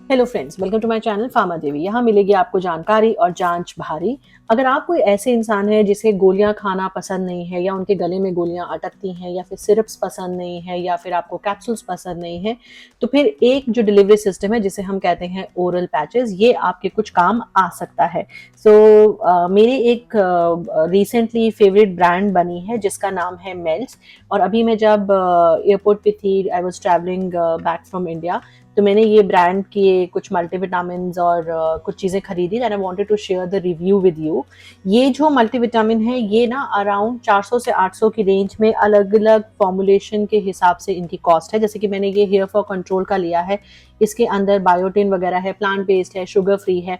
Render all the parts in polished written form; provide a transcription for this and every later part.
Hello friends, welcome to my channel Pharma Devi. यहाँ मिलेगी आपको जानकारी और जांच भारी। अगर आप कोई ऐसे इंसान है जिसे गोलियां खाना पसंद नहीं है, या उनके गले में गोलियां अटकती हैं, या फिर सिरप्स पसंद नहीं है, या फिर आपको कैप्सूल्स पसंद नहीं है, तो फिर एक जो डिलीवरी सिस्टम है जिसे हम कहते हैं ओरल पैचेस, ये आपके कुछ काम आ सकता है। मेरी एक रिसेंटली फेवरेट ब्रांड बनी है जिसका नाम है मेल्स। और अभी मैं जब एयरपोर्ट पे थी, I was travelling back from India, तो मैंने ये ब्रांड के कुछ मल्टीविटामिन और कुछ चीज़ें खरीदी and I wanted to share the review with you. ये जो मल्टीविटामिन है ये ना अराउंड 400 से 800 की रेंज में अलग अलग फॉर्मुलेशन के हिसाब से इनकी कॉस्ट है। जैसे कि मैंने ये हेयर फॉल कंट्रोल का लिया है, इसके अंदर बायोटिन वगैरह है, प्लांट बेस्ड है, शुगर फ्री है।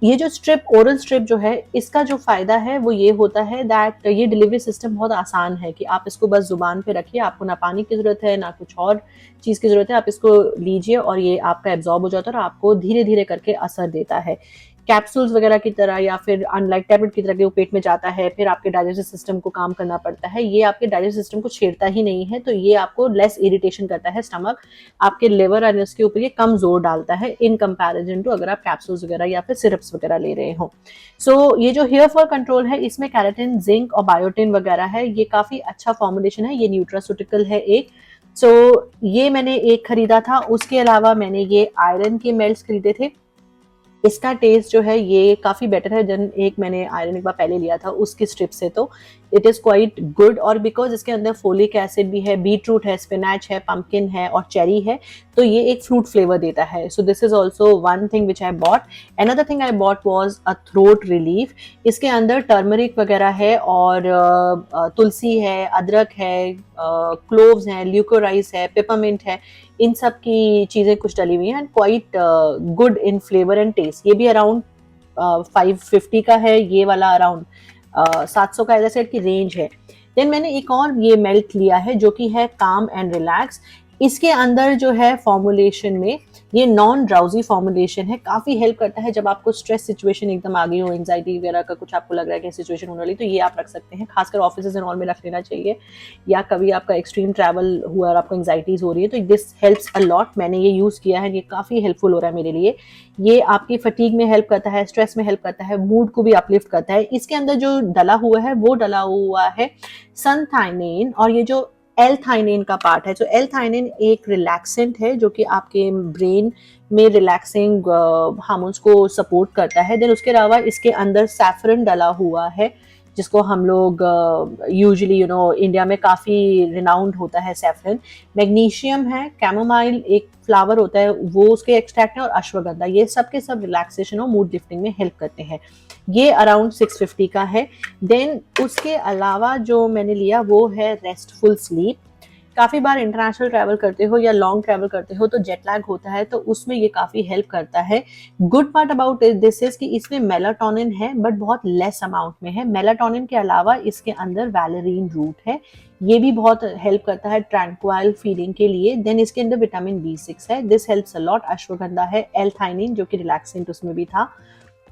ये जो स्ट्रिप, ओरल स्ट्रिप जो है, इसका जो फायदा है वो ये होता है दैट ये डिलीवरी सिस्टम बहुत आसान है कि आप इसको बस जुबान पे रखिए, आपको ना पानी की जरूरत है ना कुछ और चीज की जरूरत है। आप इसको लीजिए और ये आपका एब्जॉर्ब हो जाता है और आपको धीरे धीरे करके असर देता है। कैप्सूल्स वगैरह की तरह या फिर अनलाइक टैबलेट की तरह के वो पेट में जाता है, फिर आपके डाइजेस्टिव सिस्टम को काम करना पड़ता है। ये आपके डाइजेस्टिव सिस्टम को छेड़ता ही नहीं है, तो ये आपको लेस इरिटेशन करता है स्टमक, आपके लिवर और इसके ऊपर ये कम जोर डालता है इन कंपैरिजन टू अगर आप कैप्सूल्स वगैरह या फिर सिरप्स वगैरह ले रहे हो। ये जो हेयर फॉल कंट्रोल है, इसमें कैराटिन, जिंक और बायोटिन वगैरह है। ये काफी अच्छा फॉर्मुलेशन है, ये न्यूट्रास्यूटिकल है एक। ये मैंने एक खरीदा था। उसके अलावा मैंने ये आयरन के मेल्ट्स खरीदे थे। इसका टेस्ट जो है ये काफ़ी बेटर है देन एक मैंने आयरन एक बार पहले लिया था उसकी स्ट्रिप से। तो इट इज़ क्वाइट गुड, और बिकॉज इसके अंदर फोलिक एसिड भी है, बीट रूट है, स्पिनच है, पम्पकिन है और चेरी है, तो ये एक फ्रूट फ्लेवर देता है। So this is also one thing which I bought. Another thing I bought was a throat relief. इसके अंदर टर्मरिक वगैरह है और तुलसी है, अदरक है, क्लोव्स हैं, ल्यूकोराइस है, पेपरमिंट है, इन सब की चीज़ें कुछ डली हुई हैं and quite good in flavour and taste. ये भी अराउंड 550 का है, ये वाला अराउंड 700 का ऐसा की रेंज है। देन मैंने एक और ये मेल्ट लिया है जो कि है काम एंड रिलैक्स। इसके अंदर जो है फॉर्मुलेशन में ये नॉन ड्राउजी फॉर्मुलेशन है, काफी हेल्प करता है जब आपको स्ट्रेस सिचुएशन एकदम आ गई हो, एंजाइटी वगैरह का कुछ आपको लग रहा है कि सिचुएशन होने वाली, तो ये आप रख सकते हैं। खासकर ऑफिस एंड ऑल में रख लेना चाहिए, या कभी आपका एक्सट्रीम ट्रैवल हुआ और आपको एंजाइटीज हो रही है तो दिस हेल्प्स अ लॉट। मैंने ये यूज किया है, ये काफी हेल्पफुल हो रहा है मेरे लिए। ये आपकी फटीग में हेल्प करता है, स्ट्रेस में हेल्प करता है, मूड को भी अपलिफ्ट करता है। इसके अंदर जो डला हुआ है वो डला हुआ है सनथाइनिन, और ये जो एल-थाइनिन का पार्ट है। तो एल-थाइनिन एक रिलैक्सेंट है जो कि आपके ब्रेन में रिलैक्सिंग हार्मोन्स को सपोर्ट करता है। देन उसके अलावा इसके अंदर सैफरन डला हुआ है, जिसको हम लोग यूजुअली इंडिया में काफ़ी रिनाउंड होता है सैफरन। मैग्नीशियम है, कैमोमाइल एक फ्लावर होता है वो उसके एक्सट्रैक्ट है, और अश्वगंधा, ये सब के सब रिलैक्सेशन और मूड लिफ्टिंग में हेल्प करते हैं। ये अराउंड 650 का है। देन उसके अलावा जो मैंने लिया वो है रेस्टफुल स्लीप। काफ़ी बार इंटरनेशनल ट्रैवल करते हो या लॉन्ग ट्रैवल करते हो तो जेट लैग होता है, तो उसमें ये काफ़ी हेल्प करता है। Good part about this is कि इसमें मेलाटोनिन है बट बहुत लेस अमाउंट में है। मेलाटोनिन के अलावा इसके अंदर वैलेरिन रूट है, ये भी बहुत हेल्प करता है ट्रैंक्वाइल फीलिंग के लिए। देन इसके अंदर विटामिन B6 है, this helps a lot. Ashwagandha है, एल-थाइनिन जो कि रिलैक्सेंट उसमें भी था।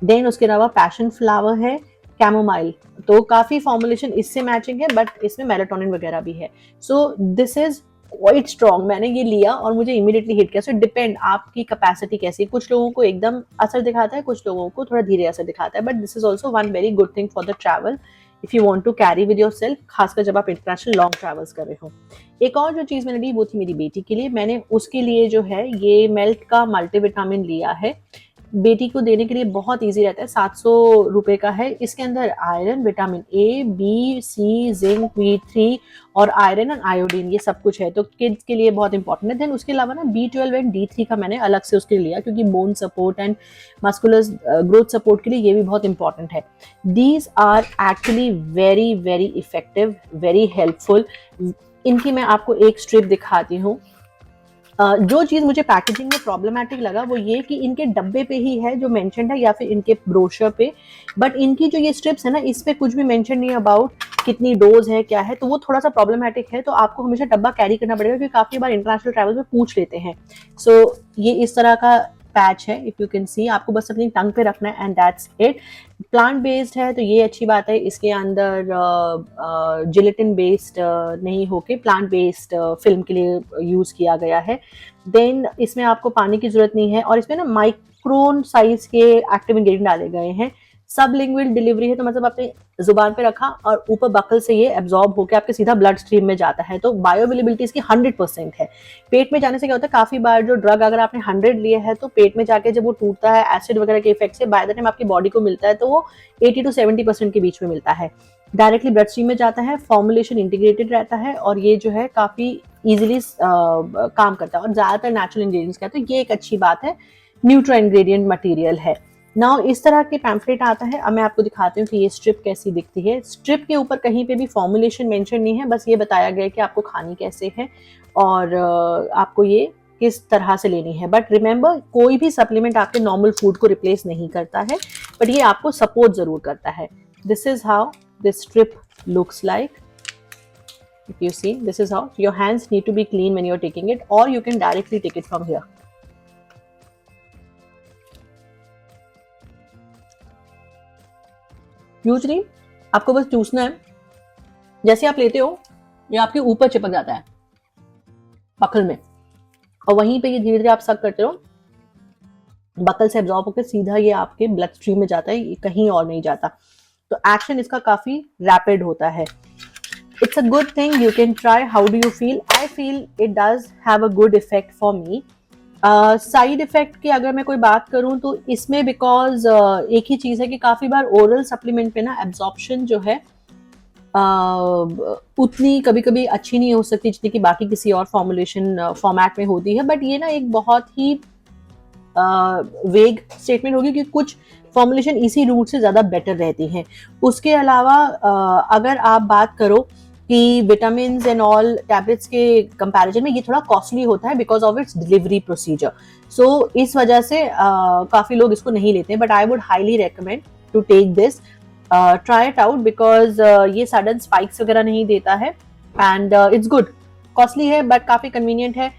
देन उसके अलावा पैशन फ्लावर है, कैमोमाइल, तो काफी फॉर्मुलेशन इससे मैचिंग है बट इसमें मेलाटोनिन वगैरह भी है। So this is quite strong. मैंने ये लिया और मुझे इमीडिएटली हिट किया। सो डिपेंड आपकी कैपेसिटी कैसी है, कुछ लोगों को एकदम असर दिखाता है, कुछ लोगों को थोड़ा धीरे असर दिखाता है, but this is also one very good thing for the travel if you want to carry with your self, खासकर जब आप इंटरनेशनल लॉन्ग ट्रैवल्स कर रहे हो। एक और जो चीज़ मैंने ली वो थी मेरी बेटी के लिए। मैंने उसके लिए जो है ये मेल्ट का मल्टीविटामिन लिया है। बेटी को देने के लिए बहुत इजी रहता है, 700 रुपए का है। इसके अंदर iron, vitamin A, B, C, zinc, B3 और आयरन एंड आयोडीन, ये सब कुछ है, तो किड्स के लिए बहुत इंपॉर्टेंट है। देन उसके अलावा ना B12 एंड D3 का मैंने अलग से उसके लिया क्योंकि bone support and muscular growth support के लिए ये भी बहुत इंपॉर्टेंट है। These are actually very very effective, very helpful. इनकी मैं आपको एक स्ट्रिप दिखाती हूँ। जो चीज़ मुझे पैकेजिंग में प्रॉब्लमैटिक लगा वो ये कि इनके डब्बे पे ही है जो मेंशन्ड है या फिर इनके ब्रोशर पे, बट इनकी जो ये स्ट्रिप्स है ना इस पे कुछ भी मेंशन नहीं अबाउट कितनी डोज है क्या है, तो वो थोड़ा सा प्रॉब्लमैटिक है। तो आपको हमेशा डब्बा कैरी करना पड़ेगा क्योंकि काफ़ी बार इंटरनेशनल ट्रैवल में पूछ लेते हैं। ये इस तरह का पैच है, इफ यू कैन सी, आपको बस अपनी टंग पे रखना है and that's it. Plant based है तो ये अच्छी बात है, इसके अंदर जिलेटिन बेस्ड नहीं होके प्लांट बेस्ड फिल्म के लिए यूज किया गया है। देन इसमें आपको पानी की जरूरत नहीं है और इसमें ना माइक्रोन साइज के एक्टिव इंग्रेडिएंट डाले गए हैं। सबलिंगुअल डिलीवरी है तो मतलब अपने जुबान पे रखा और ऊपर बकल से ये एब्जॉर्ब होकर आपके सीधा ब्लड स्ट्रीम में जाता है, तो बायोअवेलेबिलिटी इसकी 100% है। पेट में जाने से क्या होता है, काफी बार जो ड्रग अगर आपने 100 लिए है तो पेट में जाके जब वो टूटता है एसिड वगैरह के इफेक्ट से, बाय द टाइम आपकी बॉडी को मिलता है तो वो 80 to 70% के बीच में मिलता है। डायरेक्टली ब्लड स्ट्रीम में जाता है, फॉर्मुलेशन इंटीग्रेटेड रहता है और ये जो है काफी इजिली काम करता है और ज्यादातर नेचुरल इंग्रेडिएंट्स का है, तो ये एक अच्छी बात है। न्यूट्रा इंग्रेडिएंट मटेरियल है। नाउ इस तरह के पैम्फलेट आता है। अब मैं आपको दिखाती हूँ कि ये स्ट्रिप कैसी दिखती है। स्ट्रिप के ऊपर कहीं पे भी फॉर्मुलेशन मेंशन नहीं है, बस ये बताया गया है कि आपको खानी कैसे है और आपको ये किस तरह से लेनी है। बट रिमेंबर, कोई भी सप्लीमेंट आपके नॉर्मल फूड को रिप्लेस नहीं करता है, बट ये आपको सपोर्ट जरूर करता है। This is how this strip looks like. If you see, this is how your hands need to be clean when you're taking it, or you can directly take it from here. Use नहीं, आपको बस चूसना है। जैसे आप लेते हो ये आपके ऊपर चिपक जाता है बकल में और वहीं पे ये धीरे धीरे आप सक करते हो, बकल से एब्जॉर्ब होकर सीधा ये आपके ब्लड स्ट्रीम में जाता है, ये कहीं और नहीं जाता। तो एक्शन इसका काफी रैपिड होता है। It's a good thing, you can try. How do you feel? I feel it does have a good effect for me. Side effect की अगर मैं कोई बात करूं तो इसमें बिकॉज एक ही चीज है कि काफी बार ओरल सप्लीमेंट पे ना एब्जॉर्प्शन जो है उतनी कभी कभी अच्छी नहीं हो सकती जितनी कि बाकी किसी और फॉर्मुलेशन फॉर्मेट में होती है। बट ये ना एक बहुत ही वेग स्टेटमेंट होगी कि कुछ फॉर्मुलेशन इसी रूट से ज्यादा बेटर रहती हैं। उसके अलावा अगर आप बात करो कि विटामिन एंड ऑल टैबलेट्स के कंपैरिजन में ये थोड़ा कॉस्टली होता है because of its delivery procedure. So इस वजह से काफी लोग इसको नहीं लेते हैं, but I would highly recommend to take this, try it out because ये सडन स्पाइक्स वगैरह नहीं देता है एंड इट्स गुड। कॉस्टली है बट काफी कन्वीनियंट है।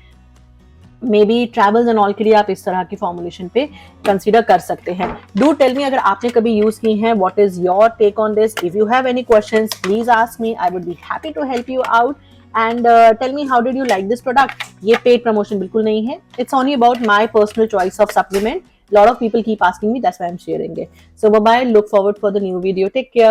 Maybe travels and all के लिए आप इस तरह की फॉर्मुलेशन पे कंसीडर कर सकते हैं। डू टेल मी अगर आपने कभी यूज की हैं, what is your take on this. If you have any questions please ask me, I would be happy to help you out and tell me how did you like this product. ये paid promotion बिल्कुल नहीं है, it's only about my personal choice of supplement. Lot of people keep asking me, that's why I am sharing it. So bye bye, look forward for the new video, take care.